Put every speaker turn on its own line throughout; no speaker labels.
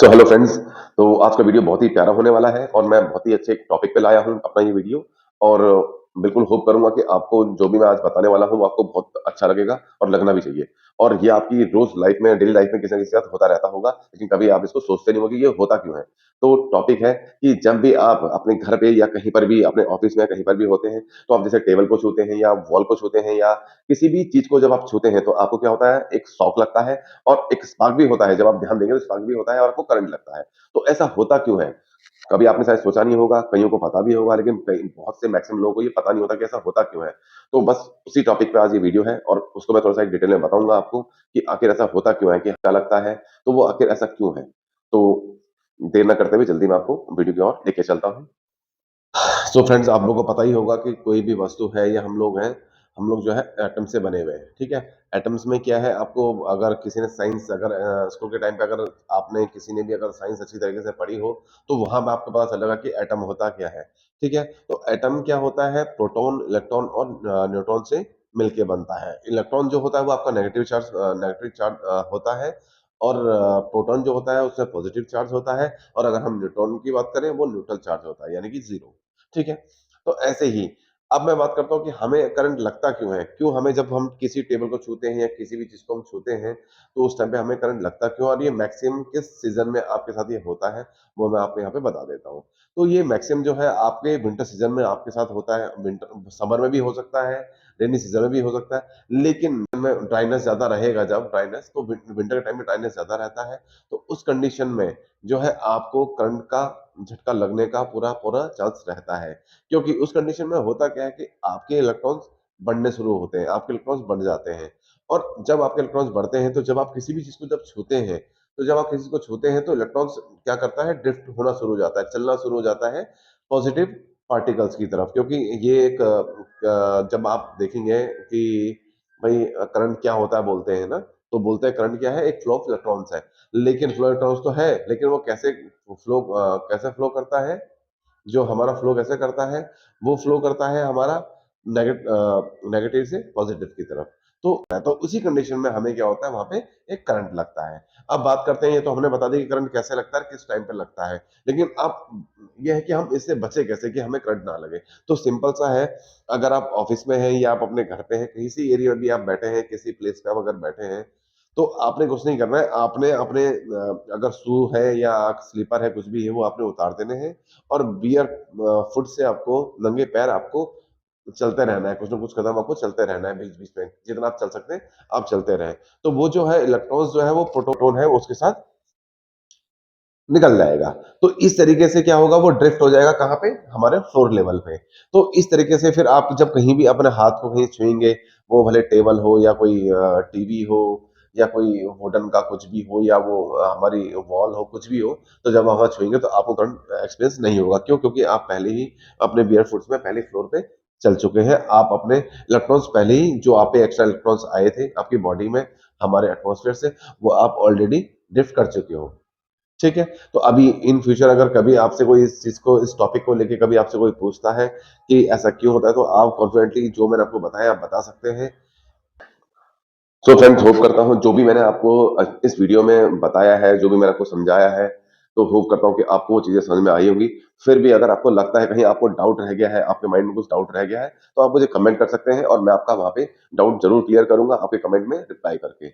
So hello friends. तो आज का वीडियो बहुत ही प्यारा होने वाला है और मैं बहुत ही अच्छे एक टॉपिक पे लाया हूँ अपना ये वीडियो। और बिल्कुल होप करूंगा कि आपको जो भी मैं आज बताने वाला हूँ वो आपको बहुत अच्छा लगेगा और लगना भी चाहिए। और ये आपकी रोज लाइफ में, डेली लाइफ में किसी ना किसी के साथ होता रहता होगा, लेकिन कभी आप इसको सोचते नहीं होगे ये होता क्यों है। तो टॉपिक है कि जब भी आप अपने घर पे या कहीं पर भी, अपने ऑफिस में कहीं पर भी होते हैं, तो आप जैसे टेबल को छूते हैं या वॉल को छूते हैं या किसी भी चीज को जब आप छूते हैं, तो आपको क्या होता है, एक शौक लगता है और एक स्पार्क भी होता है। जब आप ध्यान देंगे तो स्पार्क भी होता है और आपको करंट लगता है। तो ऐसा होता क्यों है? कभी आपने शायद सोचा नहीं होगा, कइयों को पता भी होगा, लेकिन कई बहुत से मैक्सिमम लोगों को ये पता नहीं होता कि ऐसा होता क्यों है। तो बस उसी टॉपिक पे आज ये वीडियो है और उसको मैं थोड़ा-सा एक डिटेल में बताऊँगा आपको कि आखिर ऐसा होता क्यों है, कि क्या लगता है, तो वो आखिर ऐसा क्यों है? तो देर ना करते हुए जल्दी मैं आपको वीडियो की ओर लेके चलता हूँ। सो फ्रेंड्स, आप लोगों को पता ही होगा कि कोई भी वस्तु है या हम लोग हैं, हम लोग जो है एटम से बने हुए हैं, ठीक है? एटम्स में क्या है, आपको अगर किसी ने साइंस, अगर स्कूल के टाइम पे अगर आपने, किसी ने भी अगर साइंस अच्छी तरीके से पढ़ी हो, तो वहाँ पे आपको पता चलेगा कि एटम होता क्या है, ठीक है? तो एटम क्या होता है, प्रोटॉन, इलेक्ट्रॉन और न्यूट्रॉन से मिलके बनता है। इलेक्ट्रॉन जो होता है वो आपका नेगेटिव चार्ज होता है। और प्रोटॉन जो होता है उसमें पॉजिटिव चार्ज होता है। और अगर हम न्यूट्रॉन की बात करें, वो न्यूट्रल चार्ज होता है, यानी कि ज़ीरो। ठीक है? तो ऐसे ही अब मैं बात करता हूँ कि हमें करंट लगता क्यों है? क्यों हमें, जब हम किसी टेबल को छूते हैं या किसी भी चीज़ को हम छूते हैं, तो उस टाइम पे हमें करंट लगता क्यों है? और ये मैक्सिमम किस सीज़न में आपके साथ ये होता है, वो मैं आपको यहाँ पे बता देता हूँ। तो ये मैक्सिमम जो है आपके विंटर सीज़न में आपके साथ होता है। विंटर समर में भी हो सकता है, रेनी सीज़न में भी हो सकता है, लेकिन में ड्राइनेस ज़्यादा रहेगा, जब ड्राइनेस, तो विंटर के टाइम में ड्राइनेस ज़्यादा रहता है, तो उस कंडीशन में जो है आपको करंट का झटका लगने का पूरा-पूरा चांस रहता है। क्योंकि उस कंडीशन में होता क्या है कि आपके इलेक्ट्रॉन्स बढ़ने शुरू होते हैं, आपके इलेक्ट्रॉन्स बढ़ जाते हैं। और जब आपके इलेक्ट्रॉन्स बढ़ते हैं, तो जब आप किसी भी चीज़ को जब छूते हैं, तो जब आप किसी को छूते हैं, तो इलेक्ट्रॉन्स क्या करता है, ड्रिफ्ट होना शुरू हो जाता है, चलना शुरू हो जाता है पॉज़िटिव पार्टिकल्स की तरफ। क्योंकि ये एक जब आप देखेंगे कि भई करंट क्या होता है बोलते हैं ना, तो बोलते हैं करंट क्या है, एक फ्लो ऑफ इलेक्ट्रॉन्स है। लेकिन फ्लो इलेक्ट्रॉन्स तो है, लेकिन वो कैसे फ्लो करता है? जो हमारा फ्लो कैसे करता है? वो फ्लो करता है हमारा नेगेटिव से पॉज़िटिव की तरफ। तो उसी कंडीशन में हमें क्या होता है, वहाँ पे एक करंट लगता है। अब बात करते हैं, ये तो हमने बता दिया कि करंट कैसे लगता है, किस टाइम पे लगता है। लेकिन अब ये है कि हम इससे बचें कैसे कि हमें करंट ना लगे? तो सिंपल सा है, अगर आप ऑफ़िस में हैं या आप अपने घर पे हैं, किसी एरिया में भी आप बैठे हैं, किसी प्लेस पे आप अगर बैठे हैं, तो आपने कुछ नहीं करना है। आपने अपने अगर शू है या स्लीपर है, कुछ भी है, वो आपने उतार देने हैं और बियर फुट से आपको, नंगे पैर आपको चलते रहना है, कुछ न कुछ कदम आपको चलते रहना है बीच-बीच में, जितना आप चल सकते हैं, आप चलते रहें। तो वो जो है इलेक्ट्रॉन्स जो है, वो प्रोटॉन है, उसके साथ निकल जाएगा। तो इस तरीके से क्या होगा, वो ड्रिफ्ट हो जाएगा कहाँ पे? हमारे फ्लोर लेवल पे। तो इस तरीके से फिर आप जब कहीं भी अपने हाथ को कहीं छुएँगे, वो भले टेबल हो या कोई टीवी हो या कोई वुडन का कुछ भी हो या वो हमारी वॉल हो, कुछ भी हो, तो जब वहाँ छुएँगे तो आपको करंट एक्सपीरियंस नहीं होगा। क्यों? क्योंकि आप पहले ही अपने बेयर फुट्स में पहले फ्लोर पे चल चुके हैं। आप अपने इलेक्ट्रॉन्स पहले ही, जो आप पे एक्स्ट्रा इलेक्ट्रॉन्स आए थे आपकी बॉडी में हमारे एटमॉस्फेयर से, वो आप ऑलरेडी ड्रिफ्ट कर चुके हो। ठीक है? तो अभी इन फ्यूचर अगर कभी आपसे कोई इस चीज़ को, इस टॉपिक को लेके कभी आपसे कोई पूछता है कि ऐसा क्यों होता है, तो आप कॉन्फिडेंटली जो मैंने आपको बताया आप बता सकते हैं। सो फ्रेंड्स, होप करता हूँ जो भी मैंने आपको इस वीडियो में बताया है, जो भी मैंने आपको समझाया है, तो होप करता हूँ कि आपको वो चीज़ें समझ में आई होंगी। फिर भी अगर आपको लगता है कहीं आपको डाउट रह गया है, आपके माइंड में कुछ डाउट रह गया है, तो आप मुझे कमेंट कर सकते हैं और मैं आपका वहाँ पे डाउट ज़रूर क्लियर करूँगा आपके कमेंट में रिप्लाई करके।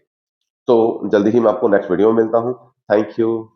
तो जल्दी ही मैं आपको नेक्स्ट वीडियो में मिलता हूँ। Thank you.